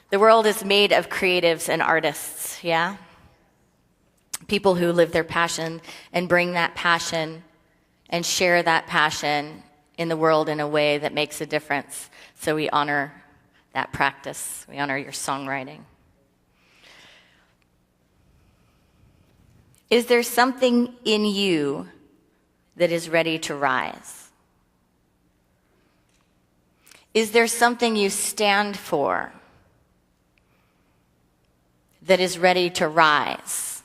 The world is made of creatives and artists, yeah? People who live their passion and bring that passion and share that passion in the world in a way that makes a difference. So we honor that practice. We honor your songwriting. Is there something in you that is ready to rise? Is there something you stand for that is ready to rise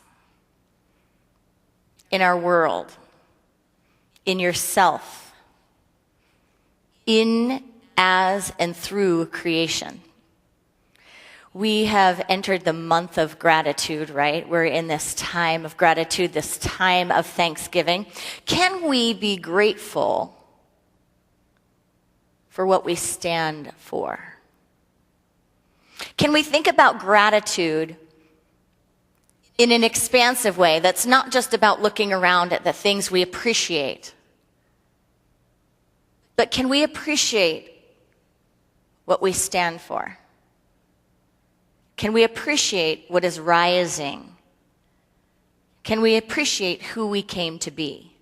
in our world, in yourself, in, as, and through creation? We have entered the month of gratitude, right? We're in this time of gratitude, this time of thanksgiving. Can we be grateful for what we stand for? Can we think about gratitude in an expansive way that's not just about looking around at the things we appreciate, but can we appreciate what we stand for? Can we appreciate what is rising? Can we appreciate who we came to be?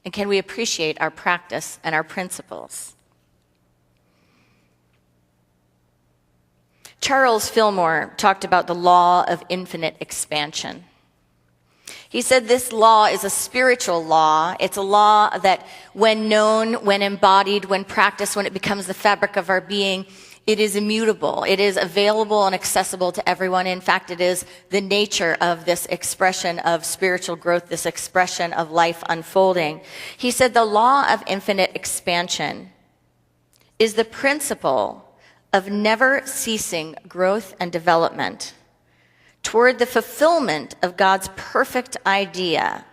And can we appreciate our practice and our principles? Charles Fillmore talked about the law of infinite expansion. He said this law is a spiritual law. It's a law that when known, when embodied, when practiced, when it becomes the fabric of our being, it is immutable. It is available and accessible to everyone. In fact, it is the nature of this expression of spiritual growth, this expression of life unfolding. He said the law of infinite expansion is the principle of never ceasing growth and development toward the fulfillment of God's perfect idea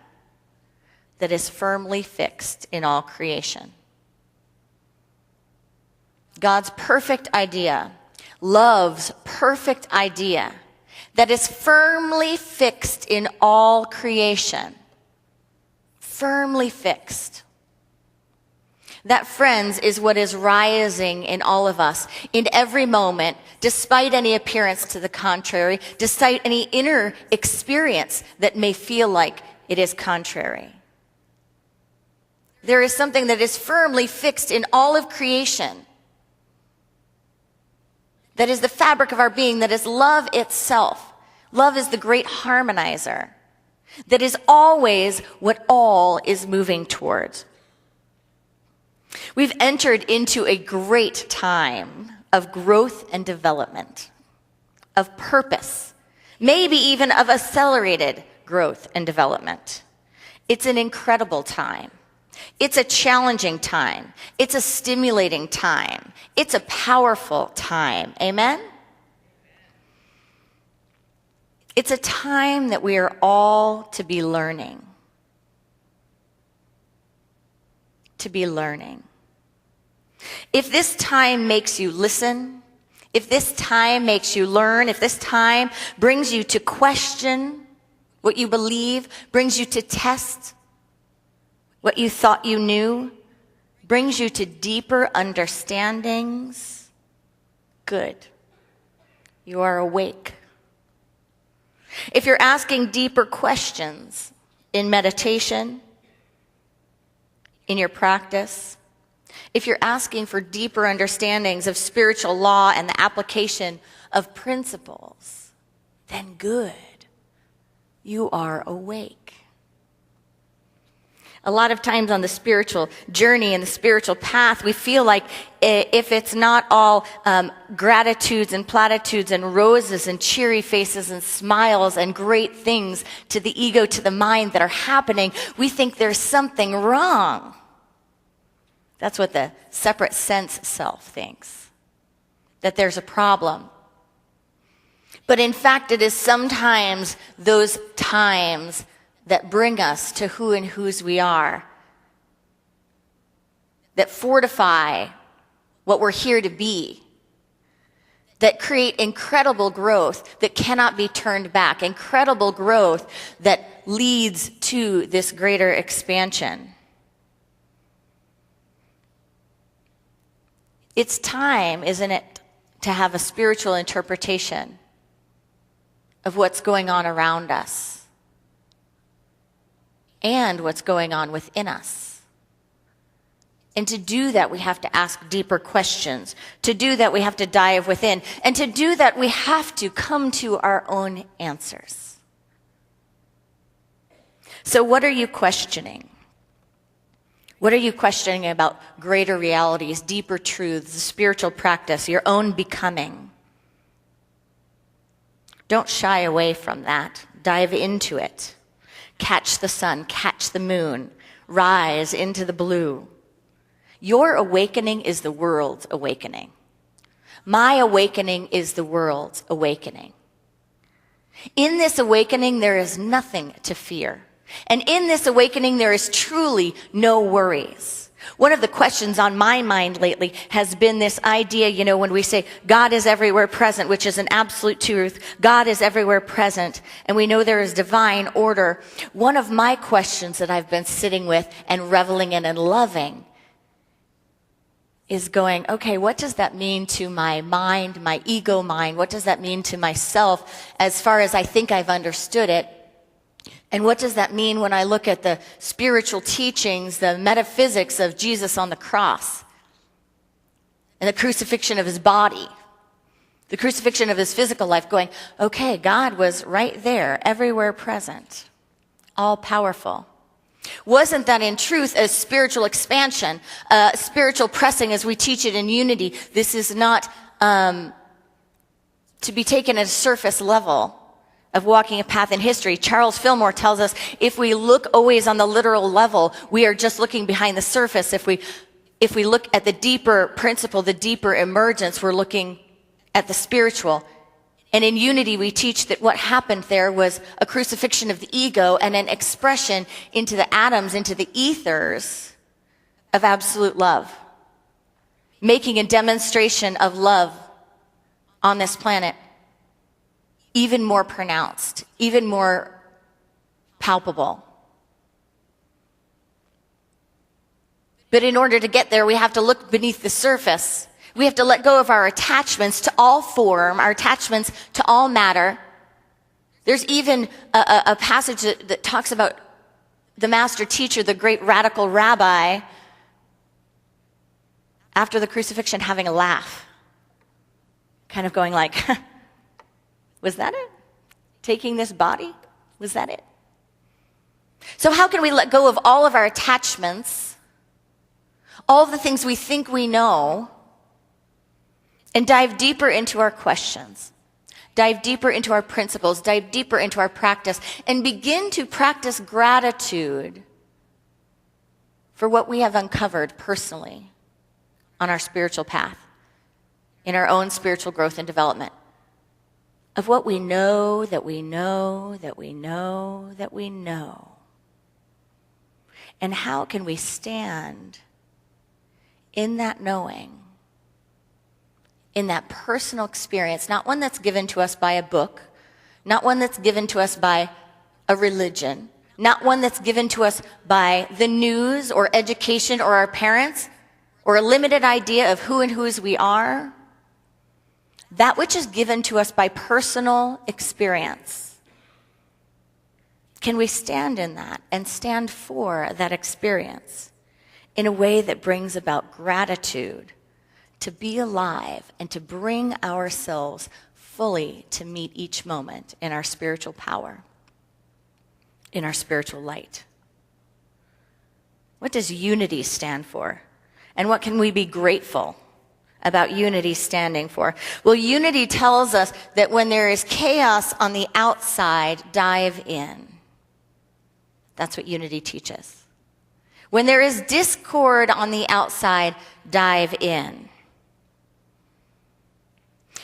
that is firmly fixed in all creation. God's perfect idea, love's perfect idea that is firmly fixed in all creation. Firmly fixed. That, friends, is what is rising in all of us in every moment, despite any appearance to the contrary, despite any inner experience that may feel like it is contrary. There is something that is firmly fixed in all of creation. That is the fabric of our being, that is love itself. Love is the great harmonizer. That is always what all is moving towards. We've entered into a great time of growth and development, of purpose, maybe even of accelerated growth and development. It's an incredible time. It's a challenging time. It's a stimulating time. It's a powerful time. Amen? It's a time that we are all to be learning. To be learning. If this time makes you listen, if this time makes you learn, if this time brings you to question what you believe, brings you to test what you thought you knew, brings you to deeper understandings, good. You are awake. If you're asking deeper questions in meditation, in your practice, if you're asking for deeper understandings of spiritual law and the application of principles, then good. You are awake. A lot of times on the spiritual journey and the spiritual path, we feel like if it's not all gratitudes and platitudes and roses and cheery faces and smiles and great things to the ego, to the mind that are happening, we think there's something wrong. That's what the separate sense self thinks, that there's a problem. But in fact, it is sometimes those times that bring us to who and whose we are, that fortify what we're here to be, that create incredible growth that cannot be turned back, incredible growth that leads to this greater expansion. It's time, isn't it, to have a spiritual interpretation of what's going on around us and what's going on within us. And to do that, we have to ask deeper questions. To do that, we have to dive within. And to do that, we have to come to our own answers. So what are you questioning? What are you questioning about greater realities, deeper truths, the spiritual practice, your own becoming? Don't shy away from that. Dive into it. Catch the sun, catch the moon, rise into the blue. Your awakening is the world's awakening. My awakening is the world's awakening. In this awakening, there is nothing to fear. And in this awakening, there is truly no worries. One of the questions on my mind lately has been this idea, when we say God is everywhere present, which is an absolute truth. God is everywhere present, and we know there is divine order. One of my questions that I've been sitting with and reveling in and loving is going, okay, what does that mean to my mind, my ego mind? What does that mean to myself as far as I think I've understood it? And what does that mean when I look at the spiritual teachings, the metaphysics of Jesus on the cross and the crucifixion of his body, the crucifixion of his physical life, going, okay, God was right there, everywhere present, all powerful. Wasn't that in truth a spiritual expansion, spiritual pressing as we teach it in unity? This is not to be taken at a surface level of walking a path in history. Charles Fillmore tells us if we look always on the literal level, we are just looking behind the surface. If we look at the deeper principle, the deeper emergence, we're looking at the spiritual. And in unity, we teach that what happened there was a crucifixion of the ego and an expression into the atoms, into the ethers of absolute love, making a demonstration of love on this planet even more pronounced, even more palpable. But in order to get there, we have to look beneath the surface. We have to let go of our attachments to all form, our attachments to all matter. There's even a passage that talks about the master teacher, the great radical rabbi, after the crucifixion having a laugh, kind of going like, was that it? Taking this body? Was that it? So how can we let go of all of our attachments, all of the things we think we know, and dive deeper into our questions, dive deeper into our principles, dive deeper into our practice, and begin to practice gratitude for what we have uncovered personally on our spiritual path, in our own spiritual growth and development, of what we know, that we know, that we know, that we know. And how can we stand in that knowing, in that personal experience, not one that's given to us by a book, not one that's given to us by a religion, not one that's given to us by the news or education or our parents or a limited idea of who and whose we are. That which is given to us by personal experience. Can we stand in that and stand for that experience in a way that brings about gratitude to be alive and to bring ourselves fully to meet each moment in our spiritual power, in our spiritual light? What does unity stand for? And what can we be grateful about unity standing for? Well, unity tells us that when there is chaos on the outside, dive in. That's what unity teaches. When there is discord on the outside, dive in.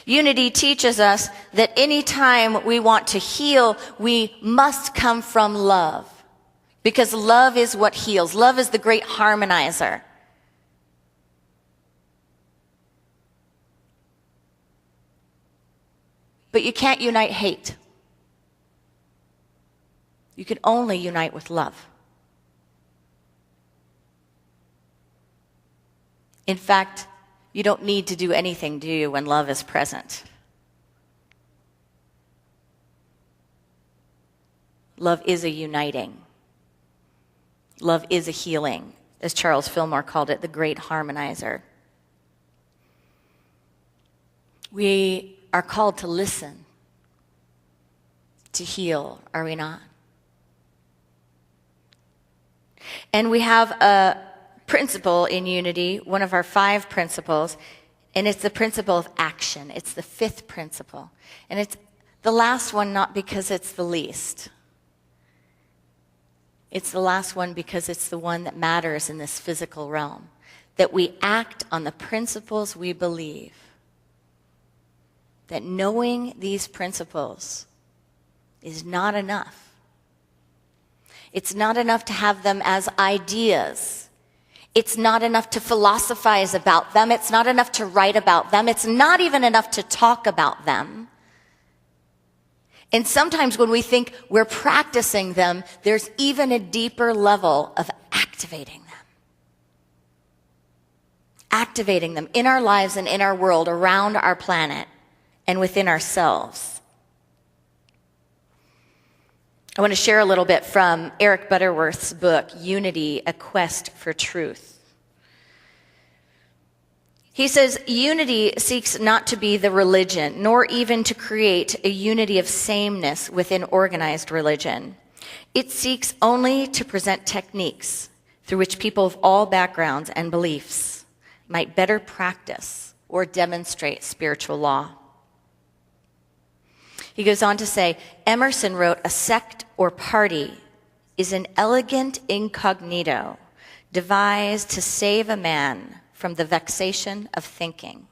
Unity teaches us that anytime we want to heal, we must come from love. Because love is what heals. Love is the great harmonizer. But you can't unite hate. You can only unite with love. In fact, You don't need to do anything, do you, when love is present? Love is a uniting. Love is a healing, as Charles Fillmore called it, the great harmonizer. We are called to listen, to heal, are we not? And we have a principle in unity, one of our 5 principles, and it's the principle of action. It's the 5th principle. And it's the last one not because it's the least. It's the last one because it's the one that matters in this physical realm. That we act on the principles we believe. That knowing these principles is not enough. It's not enough to have them as ideas. It's not enough to philosophize about them. It's not enough to write about them. It's not even enough to talk about them. And sometimes when we think we're practicing them, there's even a deeper level of activating them. Activating them in our lives and in our world, around our planet, and within ourselves. I want to share a little bit from Eric Butterworth's book, Unity, A Quest for Truth. He says, unity seeks not to be the religion, nor even to create a unity of sameness within organized religion. It seeks only to present techniques through which people of all backgrounds and beliefs might better practice or demonstrate spiritual law. He goes on to say, Emerson wrote, a sect or party is an elegant incognito devised to save a man from the vexation of thinking.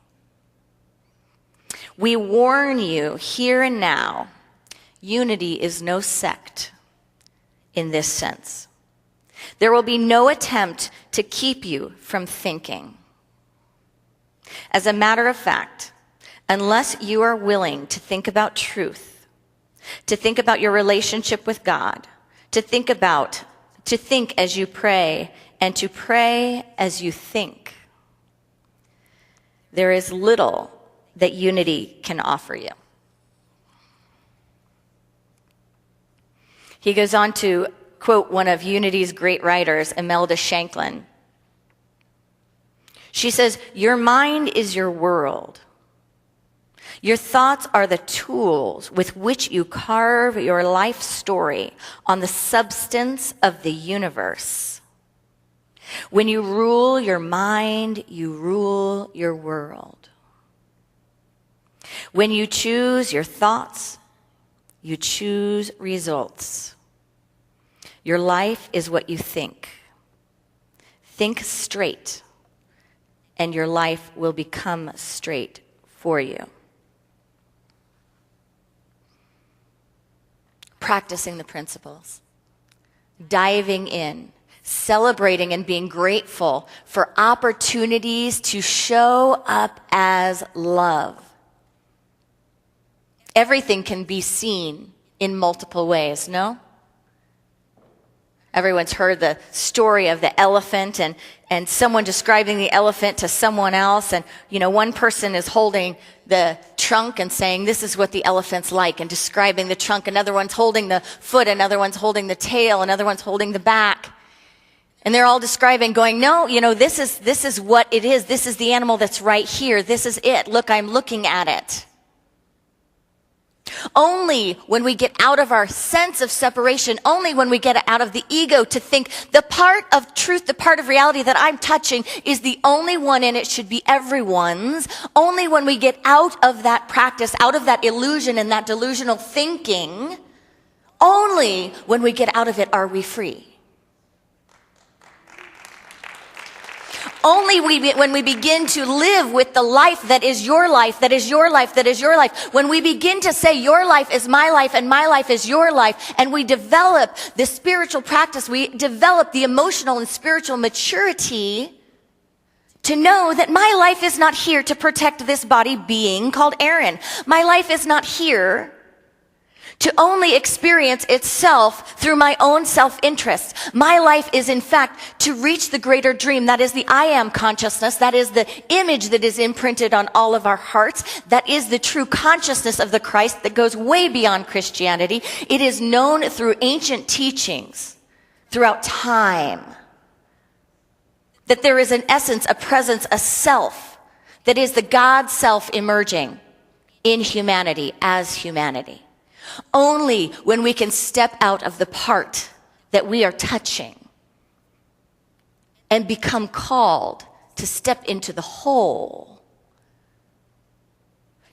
We warn you here and now, unity is no sect in this sense. There will be no attempt to keep you from thinking. As a matter of fact, unless you are willing to think about truth, to think about your relationship with God, to think as you pray, and to pray as you think, there is little that unity can offer you. He goes on to quote one of Unity's great writers, Imelda Shanklin. She says, your mind is your world. Your thoughts are the tools with which you carve your life story on the substance of the universe. When you rule your mind, you rule your world. When you choose your thoughts, you choose results. Your life is what you think. Think straight, and your life will become straight for you. Practicing the principles, diving in, celebrating and being grateful for opportunities to show up as love. Everything can be seen in multiple ways, no? Everyone's heard the story of the elephant and someone describing the elephant to someone else. And, one person is holding the trunk and saying, this is what the elephant's like, and describing the trunk. Another one's holding the foot. Another one's holding the tail. Another one's holding the back. And they're all describing, going, no, this is what it is. This is the animal that's right here. This is it. Look, I'm looking at it. Only when we get out of our sense of separation, only when we get out of the ego to think the part of truth, the part of reality that I'm touching is the only one and it should be everyone's. Only when we get out of that practice, out of that illusion and that delusional thinking, only when we get out of it are we free. Only when we begin to live with the life that is your life, that is your life, that is your life, when we begin to say your life is my life and my life is your life, and we develop the spiritual practice, we develop the emotional and spiritual maturity to know that my life is not here to protect this body being called Erin. My life is not here to only experience itself through my own self-interest. My life is, in fact, to reach the greater dream. That is the I am consciousness. That is the image that is imprinted on all of our hearts. That is the true consciousness of the Christ that goes way beyond Christianity. It is known through ancient teachings throughout time. That there is an essence, a presence, a self that is the God self emerging in humanity as humanity. Only when we can step out of the part that we are touching and become called to step into the whole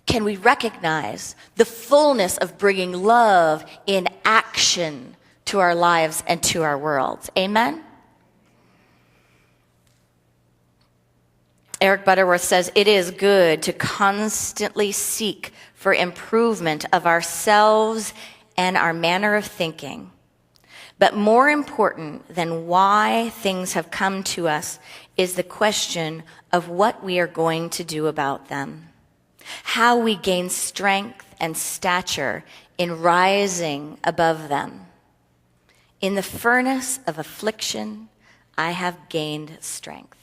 can we recognize the fullness of bringing love in action to our lives and to our worlds. Amen? Eric Butterworth says, it is good to constantly seek for improvement of ourselves and our manner of thinking. But more important than why things have come to us is the question of what we are going to do about them. How we gain strength and stature in rising above them. In the furnace of affliction, I have gained strength.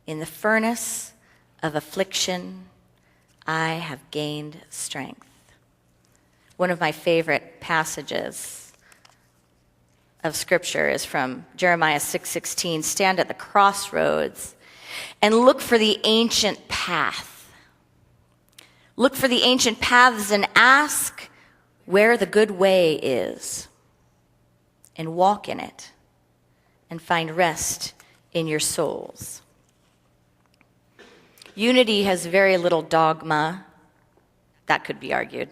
In the furnace of affliction, I have gained strength. One of my favorite passages of Scripture is from Jeremiah 6:16. Stand at the crossroads and look for the ancient path. Look for the ancient paths and ask where the good way is, and walk in it, and find rest in your souls. Unity has very little dogma. That could be argued.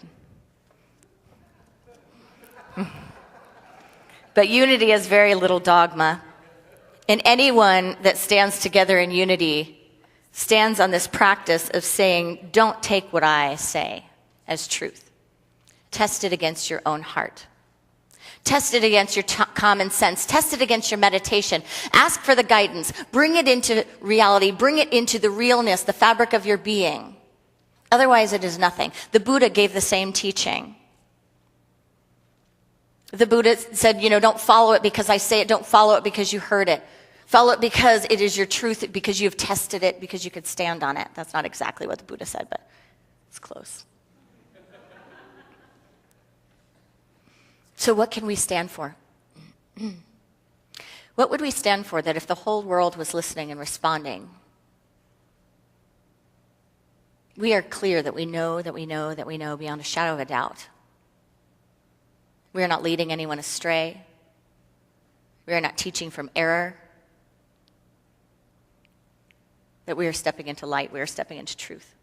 But unity has very little dogma. And anyone that stands together in unity stands on this practice of saying, don't take what I say as truth. Test it against your own heart. Test it against your common sense. Test it against your meditation. Ask for the guidance. Bring it into reality. Bring it into the realness, the fabric of your being. Otherwise, it is nothing. The Buddha gave the same teaching. The Buddha said, don't follow it because I say it. Don't follow it because you heard it. Follow it because it is your truth, because you've tested it, because you could stand on it. That's not exactly what the Buddha said, but it's close. So what can we stand for? What would we stand for that if the whole world was listening and responding? We are clear that we know, that we know, that we know beyond a shadow of a doubt. We are not leading anyone astray. We are not teaching from error. That we are stepping into light. We are stepping into truth.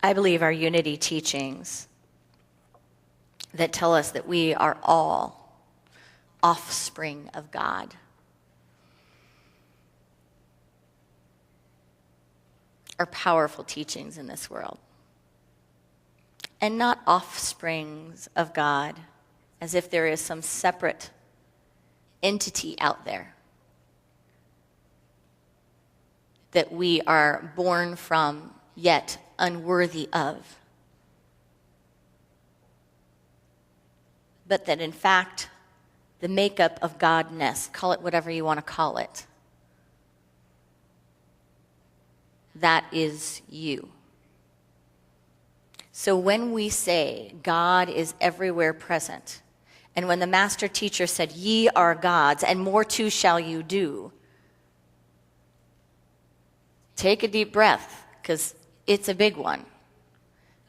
I believe our unity teachings that tell us that we are all offspring of God are powerful teachings in this world. And not offsprings of God as if there is some separate entity out there that we are born from yet unworthy of. But that in fact, the makeup of Godness, call it whatever you want to call it, that is you. So when we say God is everywhere present, and when the master teacher said, ye are gods, and more too shall you do, take a deep breath, because it's a big one.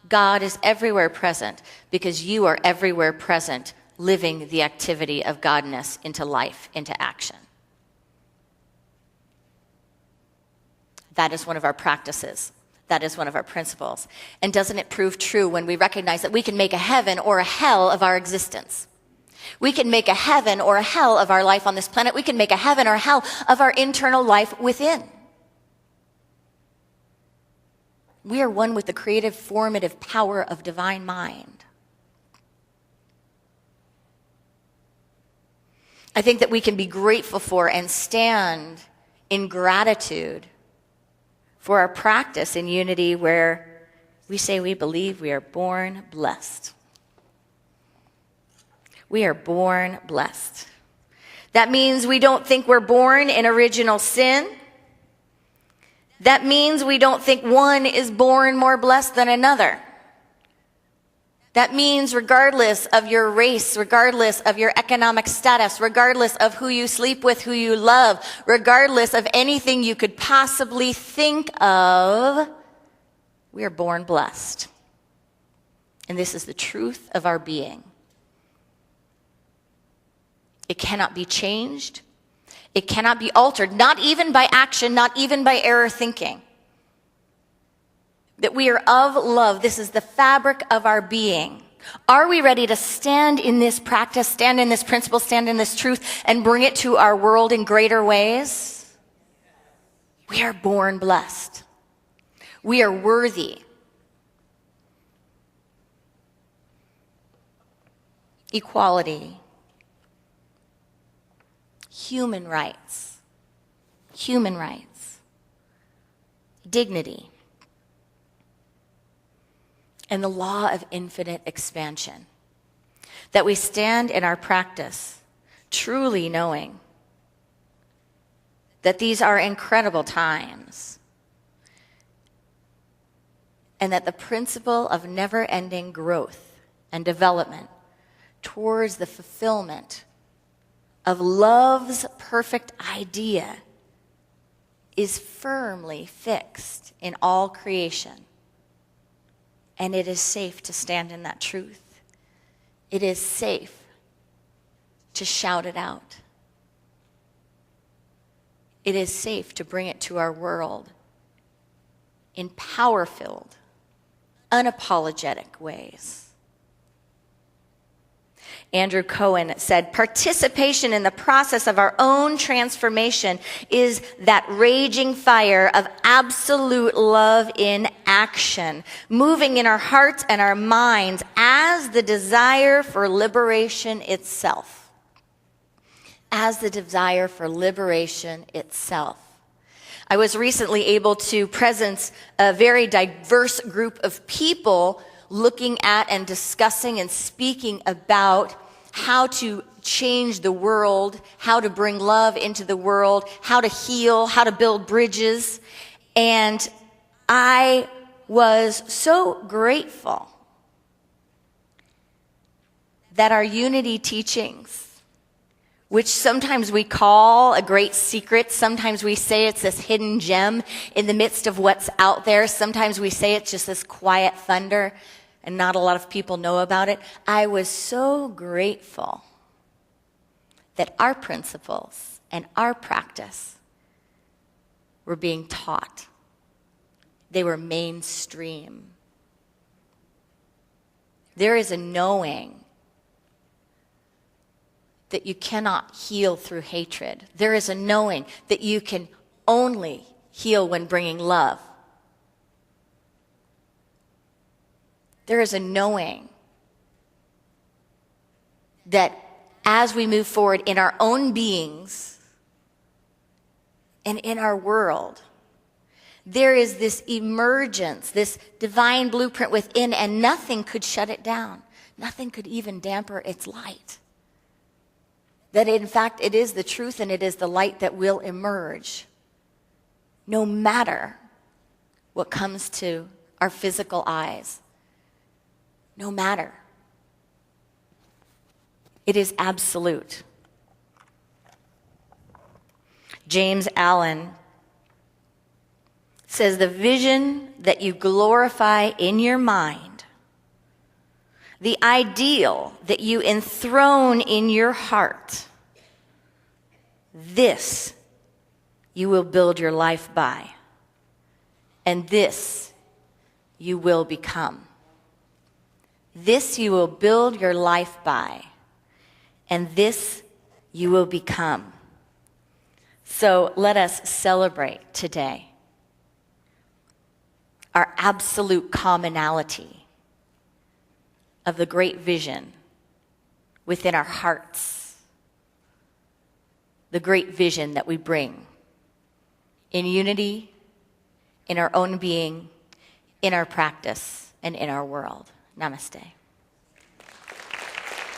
God is everywhere present because you are everywhere present, living the activity of Godness into life, into action. That is one of our practices. That is one of our principles. And doesn't it prove true when we recognize that we can make a heaven or a hell of our existence? We can make a heaven or a hell of our life on this planet. We can make a heaven or a hell of our internal life within. We are one with the creative, formative power of divine mind. I think that we can be grateful for and stand in gratitude for our practice in unity where we say we believe we are born blessed. We are born blessed. That means we don't think we're born in original sin. That means we don't think one is born more blessed than another. That means regardless of your race, regardless of your economic status, regardless of who you sleep with, who you love, regardless of anything you could possibly think of, we are born blessed. And this is the truth of our being. It cannot be changed. It cannot be altered, not even by action, not even by error thinking. That we are of love. This is the fabric of our being. Are we ready to stand in this practice, stand in this principle, stand in this truth, and bring it to our world in greater ways? We are born blessed. We are worthy. Equality. Human rights. Human rights. Dignity. And the law of infinite expansion. That we stand in our practice truly knowing that these are incredible times and that the principle of never-ending growth and development towards the fulfillment of love's perfect idea is firmly fixed in all creation. And it is safe to stand in that truth. It is safe to shout it out. It is safe to bring it to our world in power-filled, unapologetic ways. Andrew Cohen said, participation in the process of our own transformation is that raging fire of absolute love in action, moving in our hearts and our minds as the desire for liberation itself. As the desire for liberation itself. I was recently able to presence a very diverse group of people looking at and discussing and speaking about how to change the world, how to bring love into the world, how to heal, how to build bridges. And I was so grateful that our unity teachings, which sometimes we call a great secret, sometimes we say it's this hidden gem in the midst of what's out there, sometimes we say it's just this quiet thunder, and not a lot of people know about it. I was so grateful that our principles and our practice were being taught. They were mainstream. There is a knowing that you cannot heal through hatred. There is a knowing that you can only heal when bringing love. There is a knowing that as we move forward in our own beings and in our world, there is this emergence, this divine blueprint within, and nothing could shut it down. Nothing could even damper its light. That in fact it is the truth and it is the light that will emerge no matter what comes to our physical eyes. No matter. It is absolute. James Allen says the vision that you glorify in your mind, the ideal that you enthrone in your heart, this you will build your life by, and this you will become. This you will build your life by, and this you will become. So let us celebrate today our absolute commonality of the great vision within our hearts, the great vision that we bring in unity, in our own being, in our practice, and in our world. Namaste.